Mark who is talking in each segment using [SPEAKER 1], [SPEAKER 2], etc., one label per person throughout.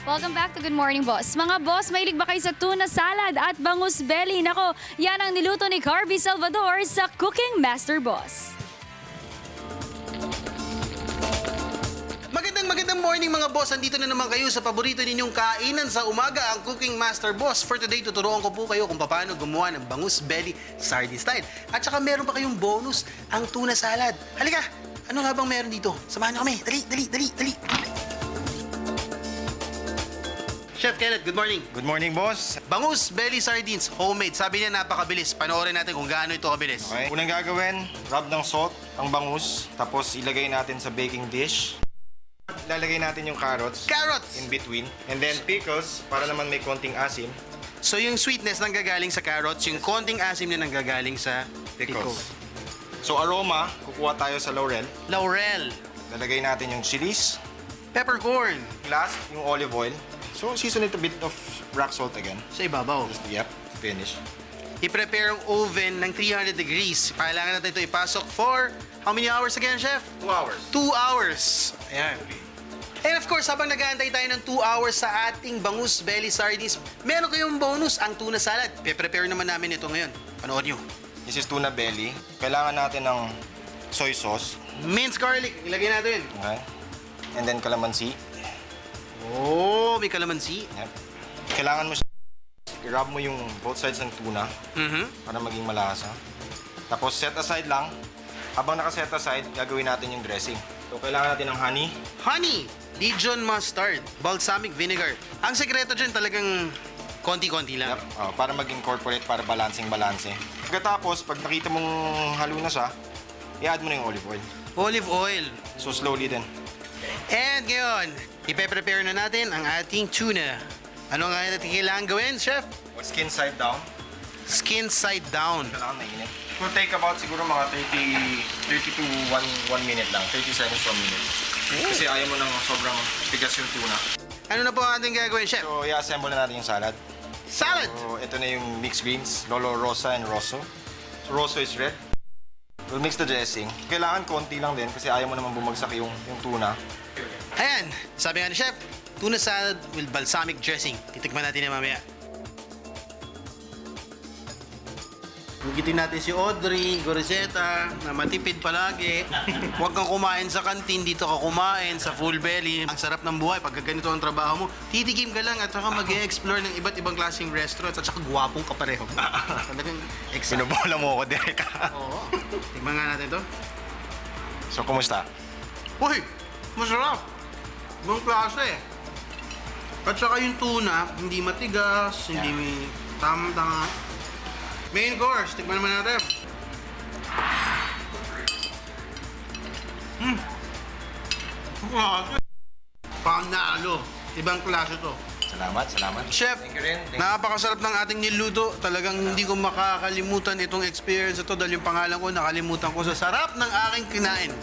[SPEAKER 1] Welcome back to Good Morning Boss. Mga boss, mahilig ba kayo sa tuna salad at bangus belly? Nako, yan ang niluto ni Carby Salvador sa Cooking Master Boss.
[SPEAKER 2] Magandang morning mga boss. Andito na naman kayo sa paborito ninyong kainan sa umaga, ang Cooking Master Boss. For today, tuturuan ko po kayo kung paano gumawa ng bangus belly sardine style. At saka meron pa kayong bonus, ang tuna salad. Halika! Ano nga bang meron dito? Samahan niyo kami. Dali! Chef Kenneth, good morning.
[SPEAKER 3] Good morning, boss.
[SPEAKER 2] Bangus belly sardines, homemade. Sabi niya napakabilis. Panoorin natin kung gaano ito kabilis.
[SPEAKER 3] Okay. Unang gagawin, rub ng salt ang bangus. Tapos ilagay natin sa baking dish. Lalagay natin yung carrots.
[SPEAKER 2] Carrots!
[SPEAKER 3] In between. And then pickles, para naman may konting asim.
[SPEAKER 2] So yung sweetness nanggagaling sa carrots, yung konting asim na nanggagaling sa pickles.
[SPEAKER 3] So aroma, kukuha tayo sa laurel.
[SPEAKER 2] Laurel.
[SPEAKER 3] Lalagay natin yung chilies.
[SPEAKER 2] Peppercorn.
[SPEAKER 3] Last, yung olive oil. So season it a bit of rock salt again.
[SPEAKER 2] Sa ibabaw.
[SPEAKER 3] Just, yep, finish.
[SPEAKER 2] I-prepare ang oven ng 300 degrees. Kailangan natin ito ipasok for how many hours again, Chef?
[SPEAKER 3] 2 hours.
[SPEAKER 2] 2 hours. Ayan. And of course, habang nag-aantay tayo ng 2 hours sa ating bangus belly sardines, meron kayong bonus, ang tuna salad. Pe-prepare naman namin ito ngayon. Panood nyo.
[SPEAKER 3] This is tuna belly. Kailangan natin ng soy sauce.
[SPEAKER 2] Minced garlic. Ilagay natin.
[SPEAKER 3] Okay. And then calamansi.
[SPEAKER 2] Oh, may kalamansi.
[SPEAKER 3] Yep. Kailangan mo i-rub mo yung both sides ng tuna para maging malasa. Tapos set aside lang. Habang naka-set aside, gagawin natin yung dressing. So kailangan natin ng honey.
[SPEAKER 2] Honey, Dijon mustard, balsamic vinegar. Ang sekreto dyan talagang konti-konti lang.
[SPEAKER 3] Yep. Para mag-incorporate, para balancing-balanse. Pagkatapos, pag nakita mong halo na siya, i-add mo na yung olive oil.
[SPEAKER 2] Olive oil.
[SPEAKER 3] So slowly din.
[SPEAKER 2] And ngayon, ipe-prepare na natin ang ating tuna. Ano nga natin kailangan gawin, Chef?
[SPEAKER 3] Skin side down.
[SPEAKER 2] Skin side down.
[SPEAKER 3] Kailangan mainit. It will take about siguro mga 30 to 1 minute lang. 30 seconds to 1 minute. Kasi ayaw mo nang sobrang tigas yung tuna.
[SPEAKER 2] Ano na po ang ating gagawin, Chef?
[SPEAKER 3] So i-assemble na natin yung salad.
[SPEAKER 2] Salad!
[SPEAKER 3] So ito na yung mixed greens, Lolo Rosa and Rosso. So Rosso is red. We'll mix the dressing. Kailangan konti lang din kasi ayaw mo naman bumagsak yung tuna.
[SPEAKER 2] Ayan, sabi nga ni Chef, tuna salad with balsamic dressing. Titikman natin yan mamaya. Gigitin natin si Audrey Gorizeta na matipid palagi. Huwag kang kumain sa kantin, dito ka kumain sa full belly. Ang sarap ng buhay pag ganito ang trabaho mo. Titikim ka lang at saka mag-e-explore ng iba't ibang klaseng restaurants at saka gwapong kapareho. Talagang exact.
[SPEAKER 3] Binubola mo ako, Derek.
[SPEAKER 2] Oo. Tignan nga natin to.
[SPEAKER 3] So, kumusta?
[SPEAKER 2] Uy! Masarap! Ibang klase. At saka yung tuna, hindi matigas, hindi may tamang-tanga. Main course, tignan naman natin. Panalo. Ibang klase to.
[SPEAKER 3] Salamat.
[SPEAKER 2] Chef,
[SPEAKER 3] Thank you rin.
[SPEAKER 2] napakasarap ng ating niluto. Talagang hindi ko makakalimutan itong experience ito dahil yung pangalan ko nakalimutan ko sa sarap ng aking kinain.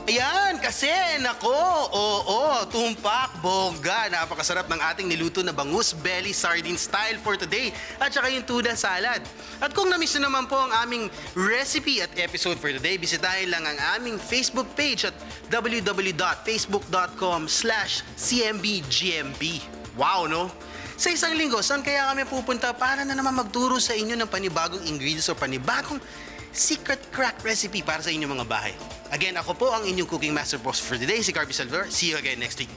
[SPEAKER 2] Ayan, kasi, nako, oo, tumpak, bongga. Napakasarap ng ating niluto na bangus belly sardine style for today. At saka yung tuna salad. At kung na-miss na naman po ang aming recipe at episode for today, bisitahin lang ang aming Facebook page at www.facebook.com/cmbgmb. Wow, no? Sa isang linggo, saan kaya kami pupunta para na naman magturo sa inyo ng panibagong ingredients o panibagong secret crack recipe para sa inyong mga bahay. Again, ako po ang inyong Cooking Master Boss for today, si Carby Salvador. See you again next week.